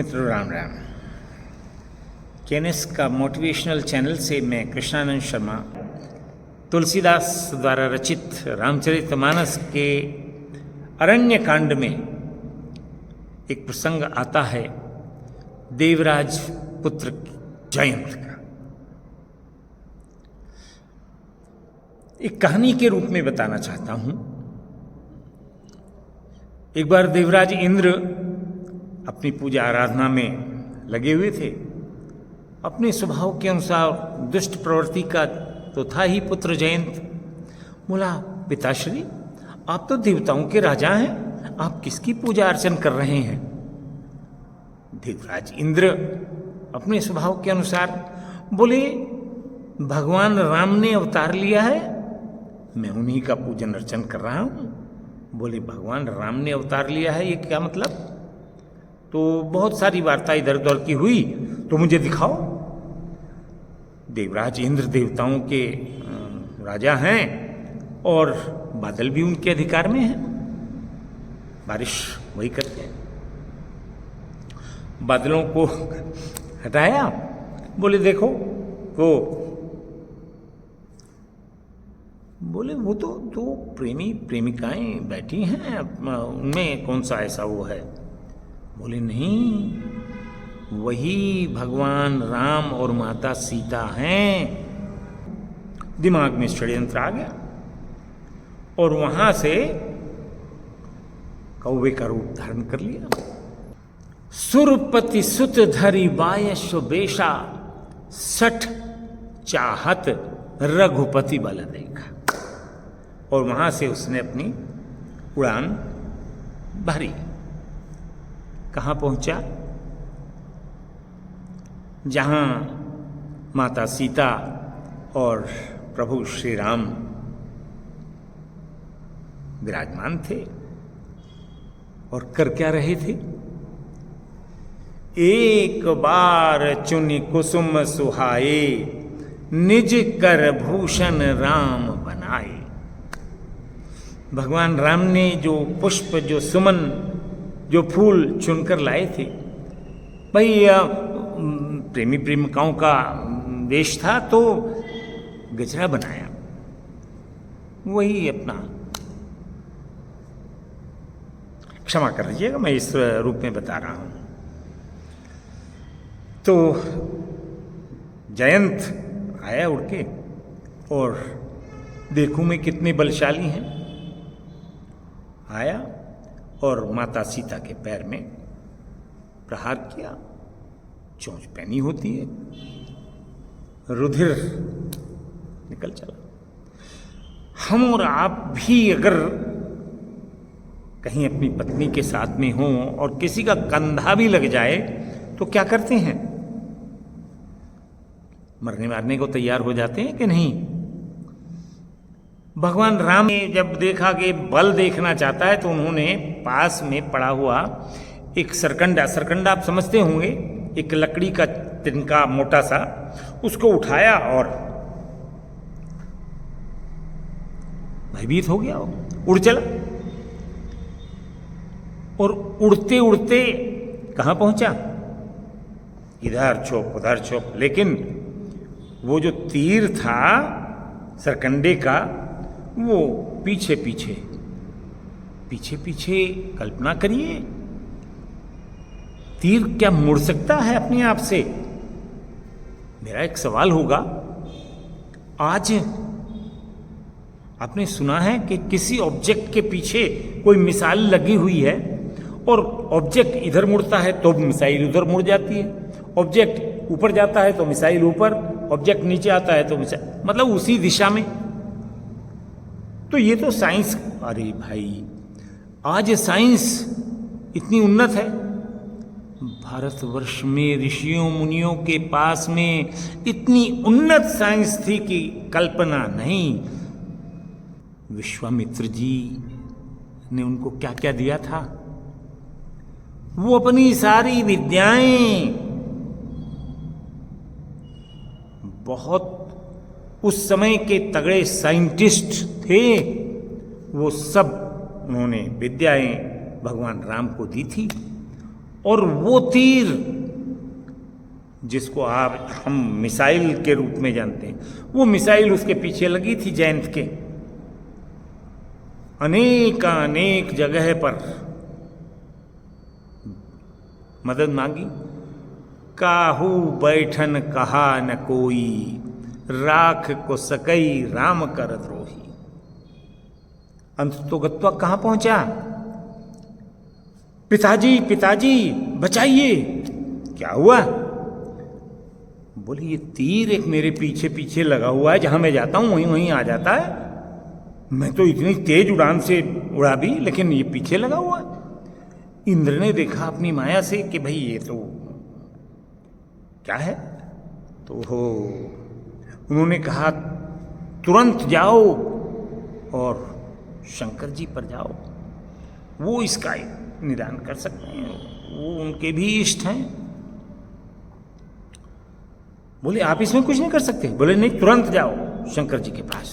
मित्रों, राम राम। केनेस का motivational channel से मैं कृष्णानंद शर्मा तुलसीदास द्वारा रचित रामचरितमानस के अरण्य कांड में एक प्रसंग आता है देवराज पुत्र जयंत का। एक कहानी के रूप में बताना चाहता हूं। एक बार देवराज इंद्र अपनी पूजा आराधना में लगे हुए थे। अपने स्वभाव के अनुसार दुष्ट प्रवृत्ति का तो था ही पुत्र जयंत। बोला, पिताश्री, आप तो देवताओं के राजा हैं, आप किसकी पूजा अर्चन कर रहे हैं? देवराज इंद्र अपने स्वभाव के अनुसार बोले, भगवान राम ने अवतार लिया है, मैं उन्हीं का पूजन अर्चन कर रहा हूं। बोले, भगवान राम ने अवतार लिया है, ये क्या मतलब? तो बहुत सारी वार्ता इधर उधर की हुई, तो मुझे दिखाओ। देवराज इंद्र देवताओं के राजा हैं और बादल भी उनके अधिकार में हैं, बारिश वही करते हैं। बादलों को हटाया, बोले देखो वो तो दो प्रेमी प्रेमिकाएं बैठी हैं, उनमें कौन सा ऐसा वो है? बोले, नहीं, वही भगवान राम और माता सीता हैं। दिमाग में षड्यंत्र आ गया और वहां से कौवे का रूप धारण कर लिया। सुरपति सुत धरी बायश बेशा, सठ चाहत रघुपति बल देखा। और वहां से उसने अपनी उड़ान भरी। कहां पहुंचा? जहां माता सीता और प्रभु श्री राम विराजमान थे। और कर क्या रहे थे? एक बार चुनि कुसुम सुहाए, निज कर भूषण राम बनाए। भगवान राम ने जो पुष्प, जो सुमन, जो फूल चुनकर लाए थे, भाई प्रेमी प्रेमिकाओं का वेश था, तो गजरा बनाया, वही अपना। क्षमा कर दीजिएगा, मैं इस रूप में बता रहा हूं। तो जयंत आया उड़ के, और देखूं मैं कितने बलशाली हैं। आया और माता सीता के पैर में प्रहार किया। चोंच पहनी होती है, रुधिर निकल चला। हम और आप भी अगर कहीं अपनी पत्नी के साथ में हों और किसी का कंधा भी लग जाए तो क्या करते हैं? मरने मारने को तैयार हो जाते हैं कि नहीं? भगवान राम ने जब देखा कि बल देखना चाहता है, तो उन्होंने पास में पड़ा हुआ एक सरकंडा आप समझते होंगे, एक लकड़ी का तिनका मोटा सा, उसको उठाया और भयभीत हो गया, उड़ चला। और उड़ते उड़ते कहां पहुंचा? इधर छोप उधर छोप। लेकिन वो जो तीर था सरकंडे का, वो पीछे पीछे कल्पना करिए, तीर क्या मुड़ सकता है अपने आप से? मेरा एक सवाल होगा, आज आपने सुना है कि किसी ऑब्जेक्ट के पीछे कोई मिसाइल लगी हुई है, और ऑब्जेक्ट इधर मुड़ता है तो मिसाइल उधर मुड़ जाती है, ऑब्जेक्ट ऊपर जाता है तो मिसाइल ऊपर, ऑब्जेक्ट नीचे आता है तो मिसाइल, मतलब उसी दिशा में। तो ये तो साइंस, अरे भाई, आज साइंस इतनी उन्नत है। भारतवर्ष में ऋषियों मुनियों के पास में इतनी उन्नत साइंस थी कि कल्पना नहीं। विश्वामित्र जी ने उनको क्या क्या दिया था? वो अपनी सारी विद्याएं, बहुत उस समय के तगड़े साइंटिस्ट थे, वो सब उन्होंने विद्याएं भगवान राम को दी थी। और वो तीर जिसको हम मिसाइल के रूप में जानते हैं, वो मिसाइल उसके पीछे लगी थी जयंत के। अनेक जगह पर मदद मांगी, काहू बैठन कहा न कोई, राख को सकई राम कर द्रोही। अंत तो गत्वा कहां पहुंचा? पिताजी पिताजी बचाइए। क्या हुआ? बोले ये तीर एक मेरे पीछे पीछे लगा हुआ है, जहां मैं जाता हूं वहीं वहीं आ जाता है। मैं तो इतनी तेज उड़ान से उड़ा भी, लेकिन ये पीछे लगा हुआ है। इंद्र ने देखा अपनी माया से कि भाई ये तो क्या है, तो उन्होंने कहा तुरंत जाओ और शंकर जी पर जाओ, वो इसका निदान कर सकते हैं, वो उनके भी इष्ट हैं। बोले आप इसमें कुछ नहीं कर सकते? बोले नहीं, तुरंत जाओ शंकर जी के पास।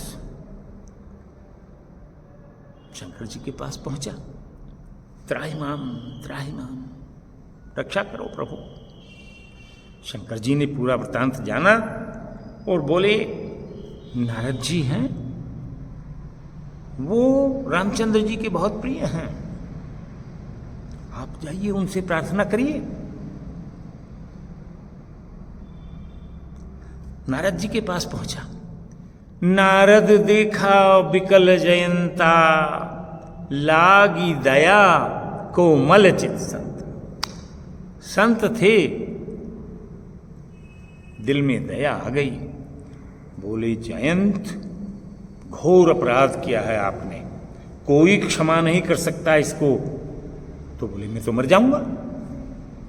शंकर जी के पास पहुंचा, त्राहिमाम त्राहिमाम, रक्षा करो प्रभु। शंकर जी ने पूरा वृत्तांत जाना और बोले नारद जी हैं, वो रामचंद्र जी के बहुत प्रिय हैं, आप जाइए उनसे प्रार्थना करिए। नारद जी के पास पहुंचा। नारद देखा बिकल जयंता, लागी दया कोमल चित संत। संत थे, दिल में दया आ गई। बोले जयंत घोर अपराध किया है आपने, कोई क्षमा नहीं कर सकता इसको। तो बोले मैं तो मर जाऊंगा।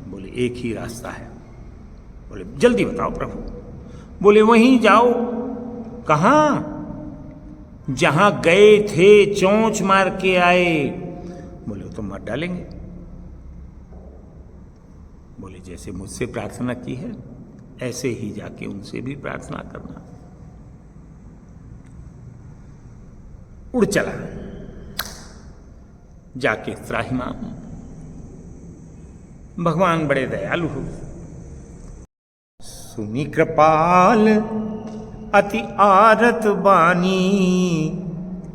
बोले एक ही रास्ता है। बोले जल्दी बताओ प्रभु। बोले वहीं जाओ। कहां? जहां गए थे चोंच मार के आए। बोले वो तो मार डालेंगे। बोले जैसे मुझसे प्रार्थना की है ऐसे ही जाके उनसे भी प्रार्थना करना। उड़ चला जाके त्राहिमाम। भगवान बड़े दयालु हो, सुनी कृपाल अति आरत बानी,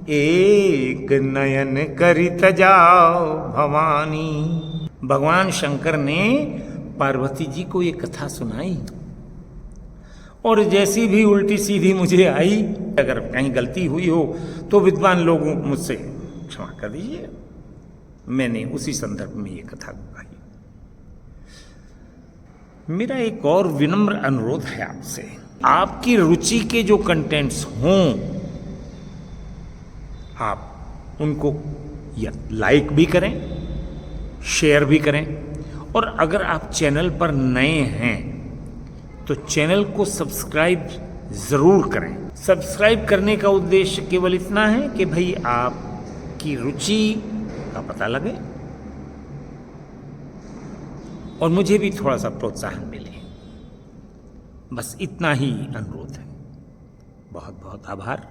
एक नयन करित जाओ भवानी। भगवान शंकर ने पार्वती जी को ये कथा सुनाई, और जैसी भी उल्टी सीधी मुझे आई, अगर कहीं गलती हुई हो तो विद्वान लोग मुझसे क्षमा कर दीजिए। मैंने उसी संदर्भ में ये कथा कही। मेरा एक और विनम्र अनुरोध है आपसे, आपकी रुचि के जो कंटेंट्स हों आप उनको या लाइक भी करें, शेयर भी करें, और अगर आप चैनल पर नए हैं तो चैनल को सब्सक्राइब जरूर करें। सब्सक्राइब करने का उद्देश्य केवल इतना है कि भाई आपकी रुचि का पता लगे और मुझे भी थोड़ा सा प्रोत्साहन मिले। बस इतना ही अनुरोध है। बहुत बहुत आभार।